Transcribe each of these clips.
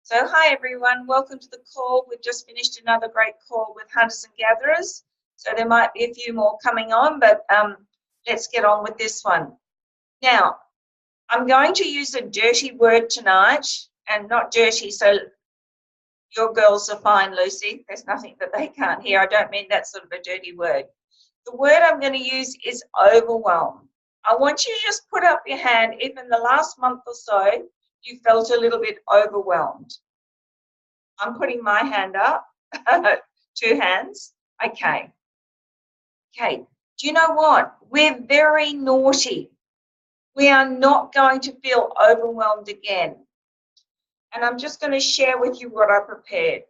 So hi everyone, welcome to the call. We've just finished another great call with hunters and gatherers. So there might be a few more coming on, but let's get on with this one. Now, I'm going to use a dirty word tonight, and not dirty, so your girls are fine, Lucy. There's nothing that they can't hear. I don't mean that sort of a dirty word. The word I'm going to use is overwhelm. I want you to just put up your hand if in the last month or so you felt a little bit overwhelmed. I'm putting my hand up, 2 hands. Okay. Do you know what? We're very naughty. We are not going to feel overwhelmed again. And I'm just going to share with you what I prepared.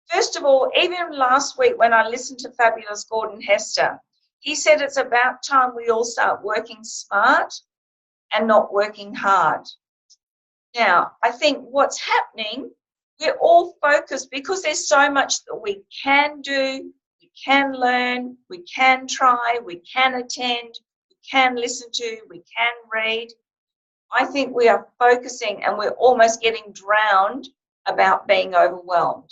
First of all, even last week when I listened to Fabulous Gordon Hester, he said it's about time we all start working smart and not working hard. Now, I think what's happening, we're all focused because there's so much that we can do, we can learn, we can try, we can attend, we can listen to, we can read. I think we are focusing and we're almost getting drowned about being overwhelmed.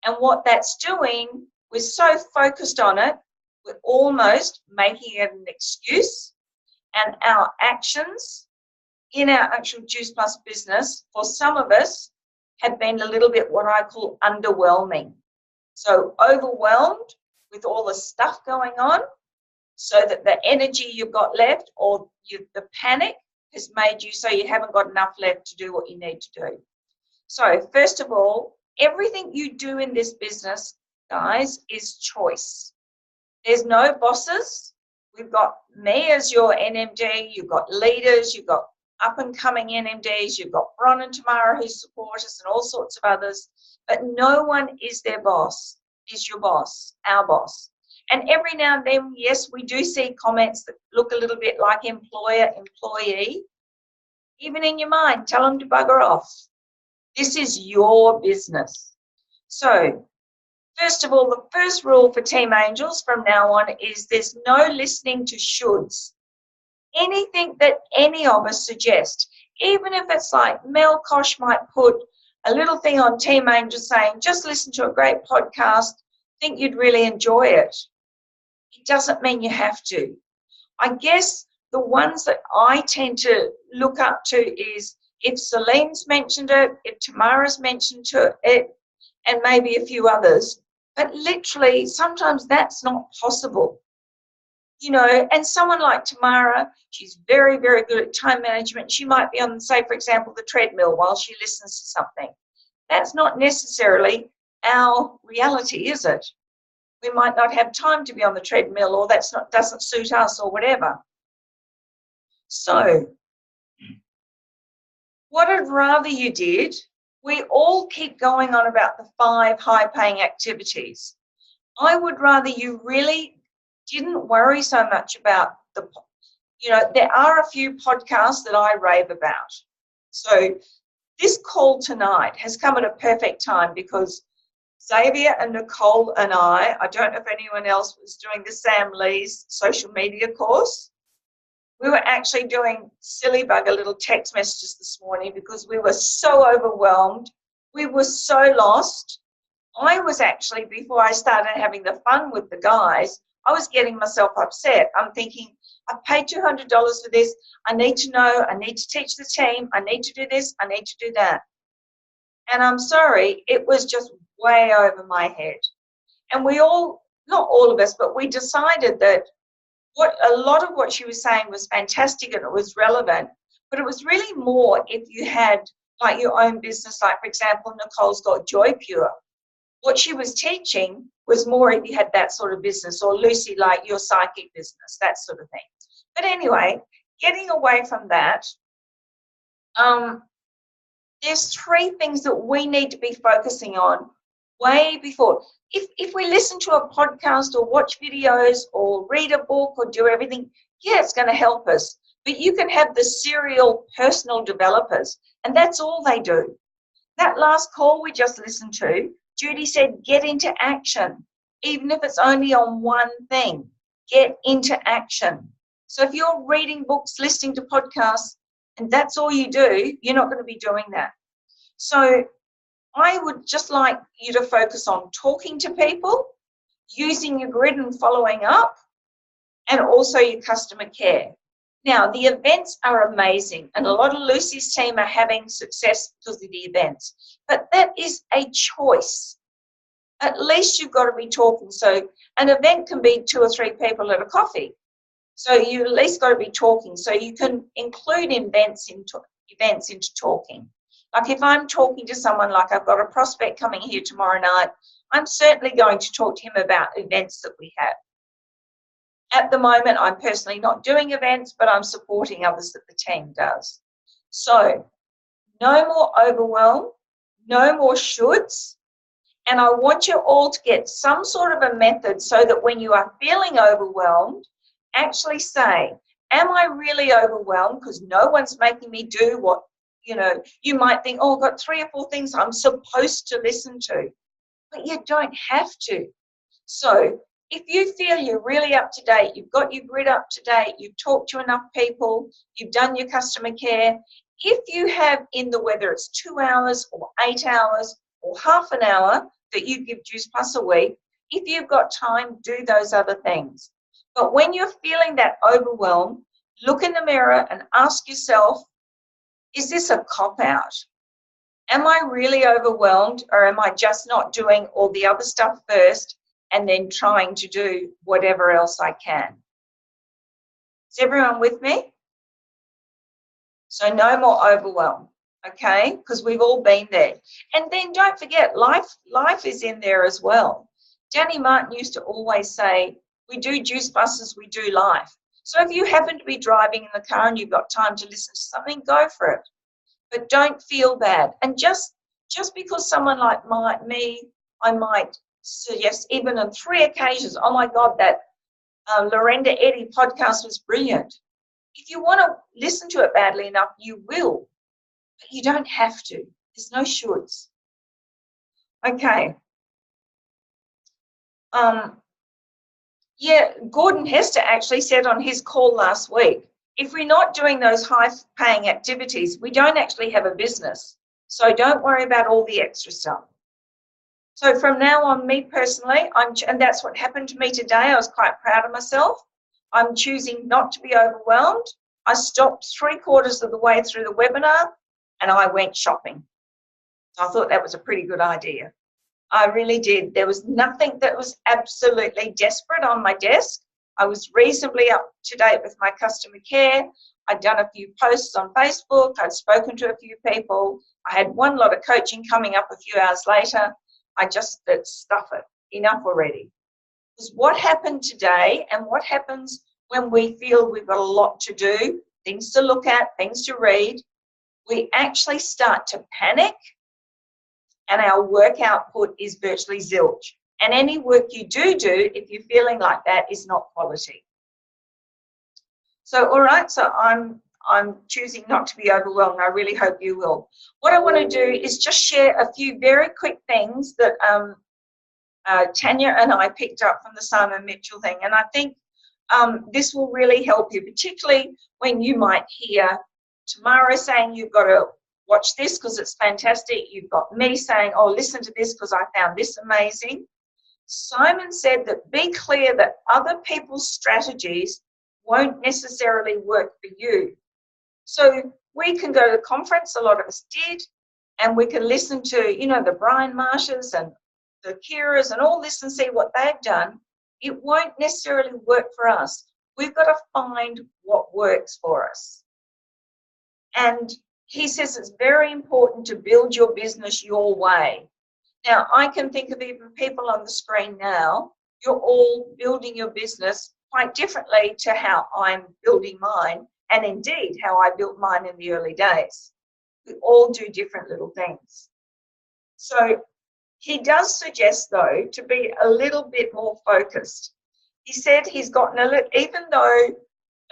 And what that's doing, we're so focused on it, we're almost making it an excuse, and our actions in our actual Juice Plus business, for some of us, have been a little bit what I call underwhelming. So overwhelmed with all the stuff going on, so that the energy you've got left or the panic has made you so you haven't got enough left to do what you need to do. So first of all, everything you do in this business, guys, is choice. There's no bosses. We've got me as your NMD, you've got leaders, you've got up-and-coming NMDs, you've got Bron and Tamara who support us and all sorts of others, but no one is their boss, is your boss, our boss. And every now and then, yes, we do see comments that look a little bit like employer-employee. Even in your mind, tell them to bugger off. This is your business. So, first of all, the first rule for Team Angels from now on is there's no listening to shoulds. Anything that any of us suggest, even if it's like Mel Kosh might put a little thing on Team Angels saying, just listen to a great podcast, think you'd really enjoy it. It doesn't mean you have to. I guess the ones that I tend to look up to is if Celine's mentioned it, if Tamara's mentioned it, and maybe a few others. But literally, sometimes that's not possible. You know, and someone like Tamara, she's very, very good at time management. She might be on, say, for example, the treadmill while she listens to something. That's not necessarily our reality, is it? We might not have time to be on the treadmill, or doesn't suit us, or whatever. So, what I'd rather you did, we all keep going on about the 5 high-paying activities. I would rather you really didn't worry so much about there are a few podcasts that I rave about. So this call tonight has come at a perfect time because Xavier and Nicole and I don't know if anyone else was doing the Sam Lee's social media course. We were actually doing silly bugger little text messages this morning because we were so overwhelmed. We were so lost. I was actually, before I started having the fun with the guys, I was getting myself upset. I'm thinking, I've paid $200 for this. I need to know. I need to teach the team. I need to do this. I need to do that. And I'm sorry, it was just way over my head. And we all, not all of us, but we decided that a lot of what she was saying was fantastic and it was relevant, but it was really more if you had like your own business, like for example, Nicole's got Joy Pure. What she was teaching was more if you had that sort of business, or Lucy, like your psychic business, that sort of thing. But anyway, getting away from that, there's 3 things that we need to be focusing on way before. If we listen to a podcast or watch videos or read a book or do everything, yeah, it's going to help us. But you can have the serial personal developers, and that's all they do. That last call we just listened to, Judy said, get into action. Even if it's only on one thing, get into action. So if you're reading books, listening to podcasts, and that's all you do, you're not going to be doing that. So I would just like you to focus on talking to people, using your grid and following up, and also your customer care. Now, the events are amazing, and a lot of Lucy's team are having success because of the events, but that is a choice. At least you've got to be talking. So an event can be 2 or 3 people at a coffee. So you at least got to be talking. So you can include events into talking. Like if I'm talking to someone, like I've got a prospect coming here tomorrow night, I'm certainly going to talk to him about events that we have. At the moment, I'm personally not doing events, but I'm supporting others that the team does. So no more overwhelm, no more shoulds. And I want you all to get some sort of a method so that when you are feeling overwhelmed, actually say, am I really overwhelmed because no one's making me do what, you might think, oh, I've got 3 or 4 things I'm supposed to listen to, but you don't have to. So if you feel you're really up to date, you've got your grid up to date, you've talked to enough people, you've done your customer care, if you have whether it's 2 hours or 8 hours or half an hour that you give Juice Plus a week, if you've got time, do those other things. But when you're feeling that overwhelm, look in the mirror and ask yourself, is this a cop-out? Am I really overwhelmed, or am I just not doing all the other stuff first and then trying to do whatever else I can? Is everyone with me? So no more overwhelm, okay? Because we've all been there. And then don't forget, life is in there as well. Danny Martin used to always say, we do juice buses, we do life. So if you happen to be driving in the car and you've got time to listen to something, go for it. But don't feel bad. And just because someone like me, I might suggest even on 3 occasions, oh my God, that Lorinda Eddy podcast was brilliant. If you want to listen to it badly enough, you will. But you don't have to. There's no shoulds. Okay. Gordon Hester actually said on his call last week, if we're not doing those high-paying activities, we don't actually have a business. So don't worry about all the extra stuff. So from now on, me personally, and that's what happened to me today. I was quite proud of myself. I'm choosing not to be overwhelmed. I stopped 3/4 of the way through the webinar and I went shopping. I thought that was a pretty good idea. I really did. There was nothing that was absolutely desperate on my desk. I was reasonably up to date with my customer care. I'd done a few posts on Facebook. I'd spoken to a few people. I had one lot of coaching coming up a few hours later. I just said, stuff it, enough already. Because what happened today and what happens when we feel we've got a lot to do, things to look at, things to read, we actually start to panic and our work output is virtually zilch. And any work you do, if you're feeling like that, is not quality. So, all right, so I'm choosing not to be overwhelmed. I really hope you will. What I want to do is just share a few very quick things that Tanya and I picked up from the Simon Mitchell thing. And I think this will really help you, particularly when you might hear Tamara saying you've got to watch this because it's fantastic. You've got me saying, oh, listen to this because I found this amazing. Simon said that be clear that other people's strategies won't necessarily work for you. So we can go to the conference, a lot of us did, and we can listen to, the Brian Marshes and the Kiras and all this and see what they've done. It won't necessarily work for us. We've got to find what works for us. And he says it's very important to build your business your way. Now, I can think of even people on the screen now, you're all building your business quite differently to how I'm building mine, and indeed how I built mine in the early days. We all do different little things. So he does suggest, though, to be a little bit more focused. He said he's gotten a little, even though,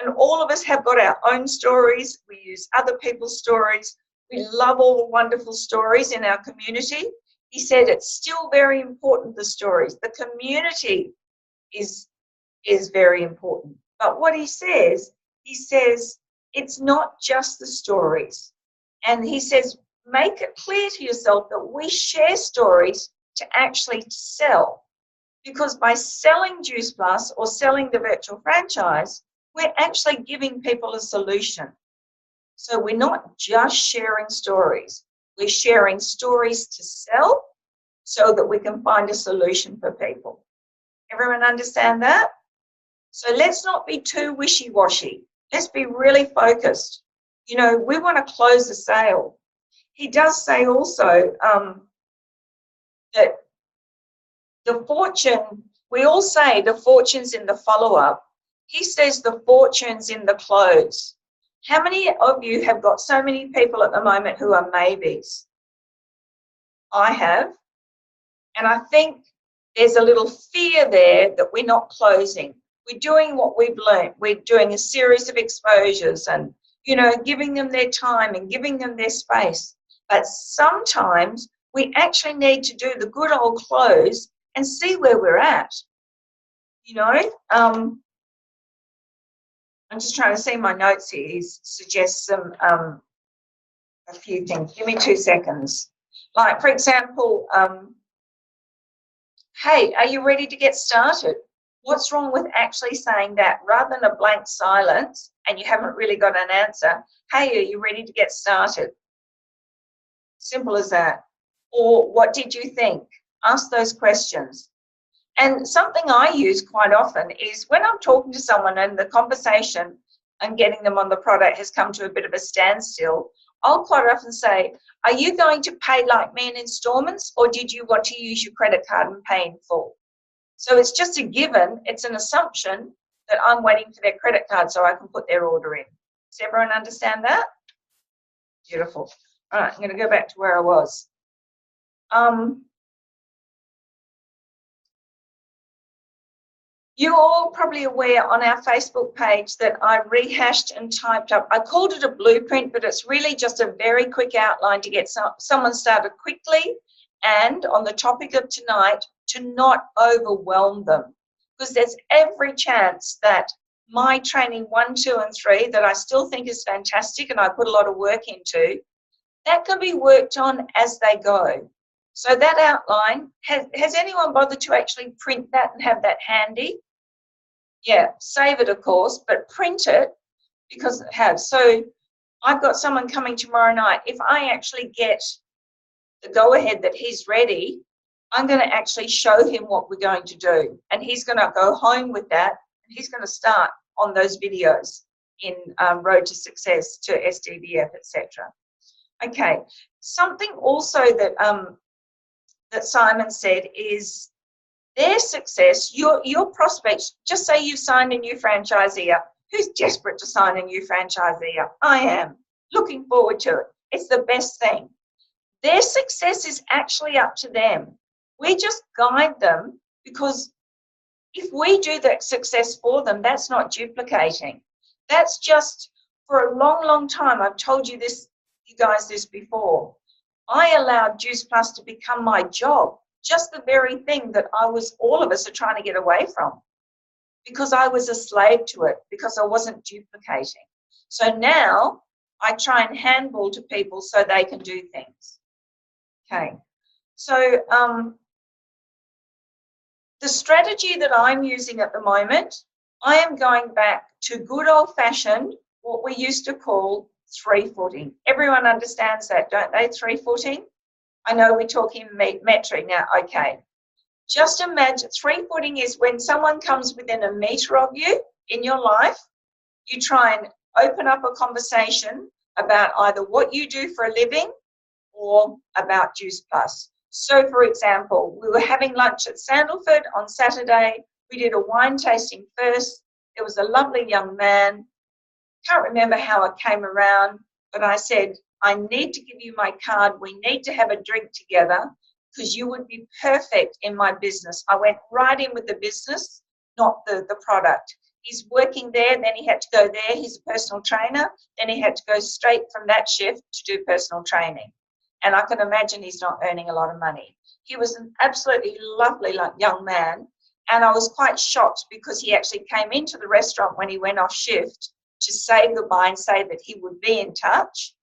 and all of us have got our own stories, we use other people's stories, we love all the wonderful stories in our community. He said it's still very important, the stories. The community is very important. But what he says it's not just the stories. And he says make it clear to yourself that we share stories to actually sell. Because by selling Juice Plus or selling the virtual franchise, we're actually giving people a solution. So we're not just sharing stories. We're sharing stories to sell so that we can find a solution for people. Everyone understand that? So let's not be too wishy-washy. Let's be really focused. You know, we want to close the sale. He does say also that the fortune, we all say the fortune's in the follow-up. He says the fortune's in the close. How many of you have got so many people at the moment who are maybes? I have. And I think there's a little fear there that we're not closing. We're doing what we've learned. We're doing a series of exposures and, you know, giving them their time and giving them their space. But sometimes we actually need to do the good old close and see where we're at. You know, I'm just trying to see my notes here. He suggests some a few things. Give me 2 seconds. Like, for example, hey, are you ready to get started? What's wrong with actually saying that rather than a blank silence and you haven't really got an answer? Hey, are you ready to get started? Simple as that. Or what did you think? Ask those questions. And something I use quite often is when I'm talking to someone and the conversation and getting them on the product has come to a bit of a standstill, I'll quite often say, are you going to pay like me in installments, or did you want to use your credit card and pay in full? So it's just a given, it's an assumption that I'm waiting for their credit card so I can put their order in. Does everyone understand that? Beautiful. All right, I'm going to go back to where I was. You're all probably aware on our Facebook page that I rehashed and typed up. I called it a blueprint, but it's really just a very quick outline to get someone started quickly, and on the topic of tonight, to not overwhelm them. Because there's every chance that my training 1, 2, and 3 that I still think is fantastic and I put a lot of work into, that can be worked on as they go. So that outline, has anyone bothered to actually print that and have that handy? Yeah, save it, of course, but print it because it has. So I've got someone coming tomorrow night. If I actually get the go-ahead that he's ready, I'm going to actually show him what we're going to do. And he's going to go home with that, and he's going to start on those videos in Road to Success, to SDVF, etc. Okay, something also that that Simon said is their success, your prospects, just say you've signed a new franchisee up. Who's desperate to sign a new franchisee up? I am. Looking forward to it. It's the best thing. Their success is actually up to them. We just guide them, because if we do that success for them, that's not duplicating. That's just, for a long, long time, I've told you this, you guys, this before. I allowed Juice Plus to become my job, just the very thing that all of us are trying to get away from, because I was a slave to it, because I wasn't duplicating. So now I try and handball to people so they can do things. Okay, so the strategy that I'm using at the moment, I am going back to good old-fashioned, what we used to call three-footing. Everyone understands that, don't they, three-footing? I know we're talking metric now. Okay. Just imagine, three-footing is when someone comes within a metre of you in your life, you try and open up a conversation about either what you do for a living or about Juice Plus. So, for example, we were having lunch at Sandalford on Saturday. We did a wine tasting first. There was a lovely young man. Can't remember how it came around, but I said, I need to give you my card. We need to have a drink together because you would be perfect in my business. I went right in with the business, not the product. He's working there, then he had to go there. He's a personal trainer. Then he had to go straight from that shift to do personal training. And I can imagine he's not earning a lot of money. He was an absolutely lovely young man. And I was quite shocked because he actually came into the restaurant when he went off shift to say goodbye and say that he would be in touch.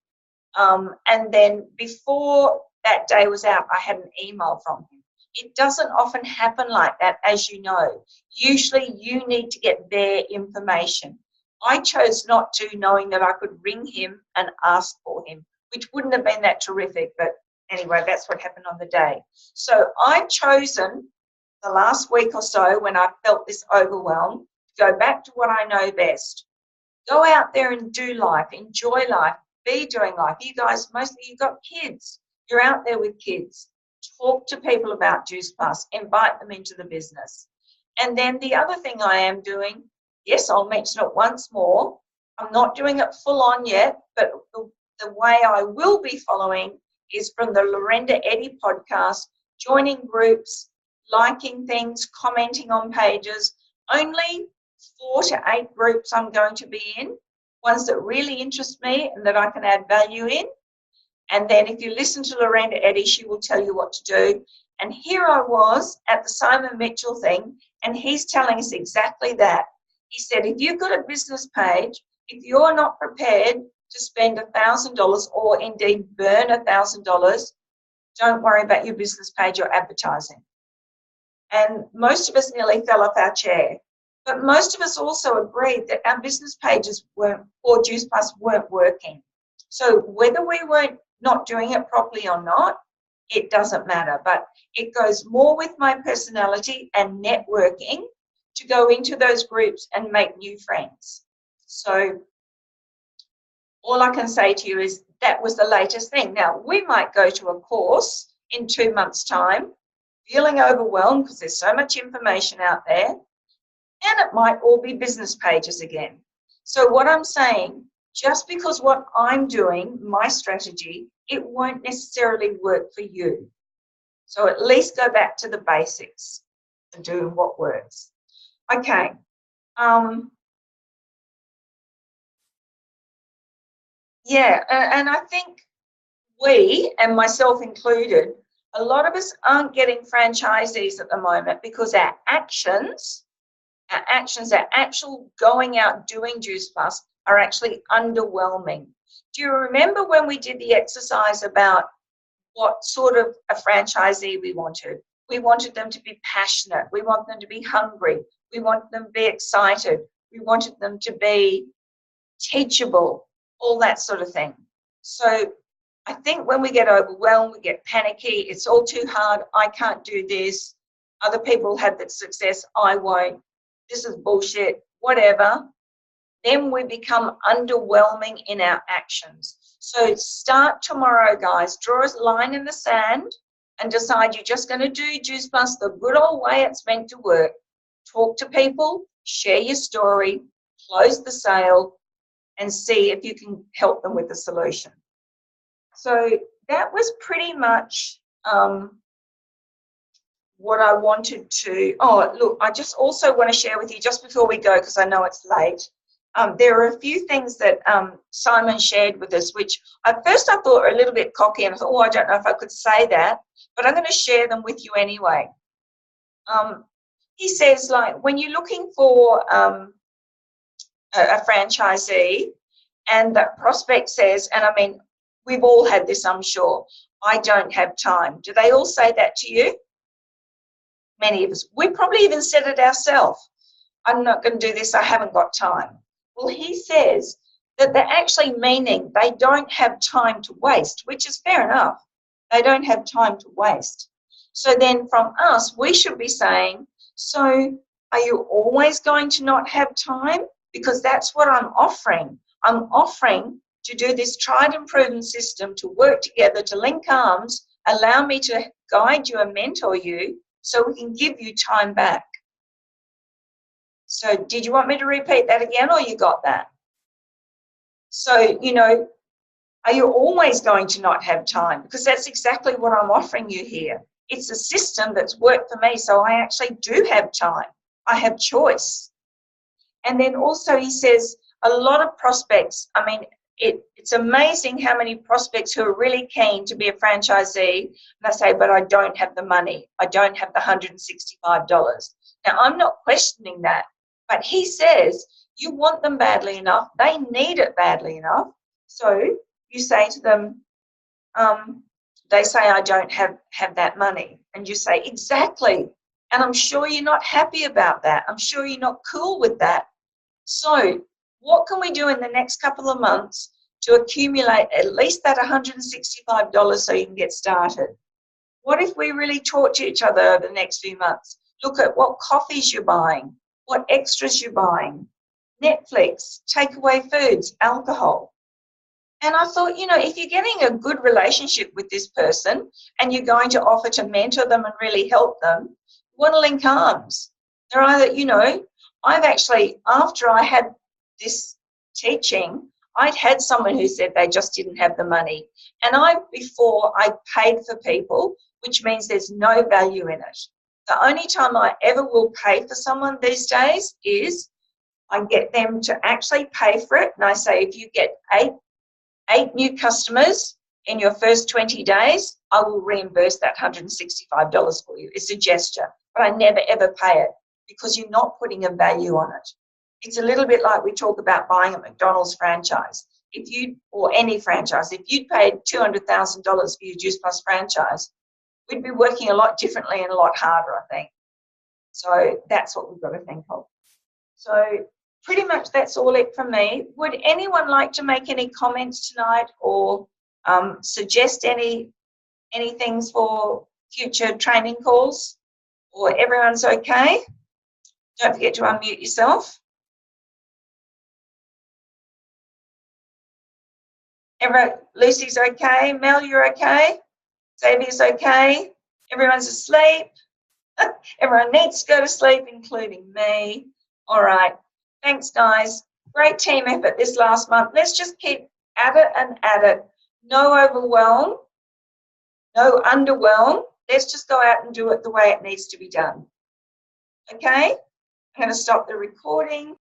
And then before that day was out, I had an email from him. It doesn't often happen like that, as you know. Usually you need to get their information. I chose not to, knowing that I could ring him and ask for him, which wouldn't have been that terrific, but anyway, that's what happened on the day. So I've chosen the last week or so, when I felt this overwhelm, to go back to what I know best. Go out there and do life, enjoy life, be doing life. You guys, most of you got kids. You're out there with kids. Talk to people about Juice Plus. Invite them into the business. And then the other thing I am doing, yes, I'll mention it once more. I'm not doing it full on yet, but the way I will be following is from the Lorenda Eddy podcast, joining groups, liking things, commenting on pages. Only 4 to 8 groups I'm going to be in, ones that really interest me and that I can add value in. And then if you listen to Lorenda Eddy, she will tell you what to do. And here I was at the Simon Mitchell thing, and he's telling us exactly that. He said, if you've got a business page, if you're not prepared to spend $1,000 or indeed burn $1,000, don't worry about your business page or advertising. And most of us nearly fell off our chair. But most of us also agreed that our business pages weren't, or Juice Plus weren't working. So whether we weren't not doing it properly or not, it doesn't matter. But it goes more with my personality and networking to go into those groups and make new friends. So all I can say to you is that was the latest thing. Now, we might go to a course in 2 months' time, feeling overwhelmed because there's so much information out there, and it might all be business pages again. So what I'm saying, just because what I'm doing, my strategy, it won't necessarily work for you. So at least go back to the basics and do what works. Okay. Yeah, and I think we, and myself included, a lot of us aren't getting franchisees at the moment because our actions, our actual going out doing Juice Plus are actually underwhelming. Do you remember when we did the exercise about what sort of a franchisee we wanted? We wanted them to be passionate. We want them to be hungry. We want them to be excited. We wanted them to be teachable, all that sort of thing. So I think when we get overwhelmed, we get panicky, it's all too hard, I can't do this, other people have that success, I won't, this is bullshit, whatever, then we become underwhelming in our actions. So start tomorrow, guys. Draw a line in the sand and decide you're just going to do Juice Plus the good old way it's meant to work. Talk to people, share your story, close the sale, and see if you can help them with the solution. So that was pretty much what I wanted to. Oh, look, I just also want to share with you just before we go, because I know it's late. There are a few things that Simon shared with us, which at first I thought were a little bit cocky, and I thought, oh, I don't know if I could say that, but I'm going to share them with you anyway. He says, like, when you're looking for a franchisee and the prospect says, and I mean, we've all had this, I'm sure, I don't have time. Do they all say that to you? Many of us. We probably even said it ourselves. I'm not going to do this, I haven't got time. Well, he says that they're actually meaning they don't have time to waste, which is fair enough. They don't have time to waste. So then from us, we should be saying, so are you always going to not have time? Because that's what I'm offering. I'm offering to do this tried and proven system, to work together, to link arms, allow me to guide you and mentor you so we can give you time back. So did you want me to repeat that again, or you got that? So, you know, are you always going to not have time? Because that's exactly what I'm offering you here. It's a system that's worked for me, so I actually do have time. I have choice. And then also he says a lot of prospects, I mean, it's amazing how many prospects who are really keen to be a franchisee, and they say, but I don't have the money. I don't have the $165. Now, I'm not questioning that, but he says you want them badly enough. They need it badly enough. So you say to them, they say, I don't have that money. And you say, exactly. And I'm sure you're not happy about that. I'm sure you're not cool with that. So what can we do in the next couple of months to accumulate at least that $165 so you can get started? What if we really talk to each other over the next few months? Look at what coffees you're buying, what extras you're buying, Netflix, takeaway foods, alcohol. And I thought, if you're getting a good relationship with this person and you're going to offer to mentor them and really help them, you want to link arms. They're either, I've actually, after I had this teaching, I'd had someone who said they just didn't have the money. And before I paid for people, which means there's no value in it. The only time I ever will pay for someone these days is I get them to actually pay for it. And I say, if you get eight new customers in your first 20 days, I will reimburse that $165 for you. It's a gesture, but I never ever pay it because you're not putting a value on it. It's a little bit like we talk about buying a McDonald's franchise. Or any franchise, if you'd paid $200,000 for your Juice Plus franchise, we'd be working a lot differently and a lot harder, I think. So that's what we've got to think of. So pretty much that's all it from me. Would anyone like to make any comments tonight or suggest any things for future training calls? Or everyone's okay? Don't forget to unmute yourself. Lucy's okay. Mel, you're okay. Xavier's okay. Everyone's asleep. Everyone needs to go to sleep, including me. All right. Thanks, guys. Great team effort this last month. Let's just keep at it and at it. No overwhelm. No underwhelm. Let's just go out and do it the way it needs to be done. Okay? I'm going to stop the recording.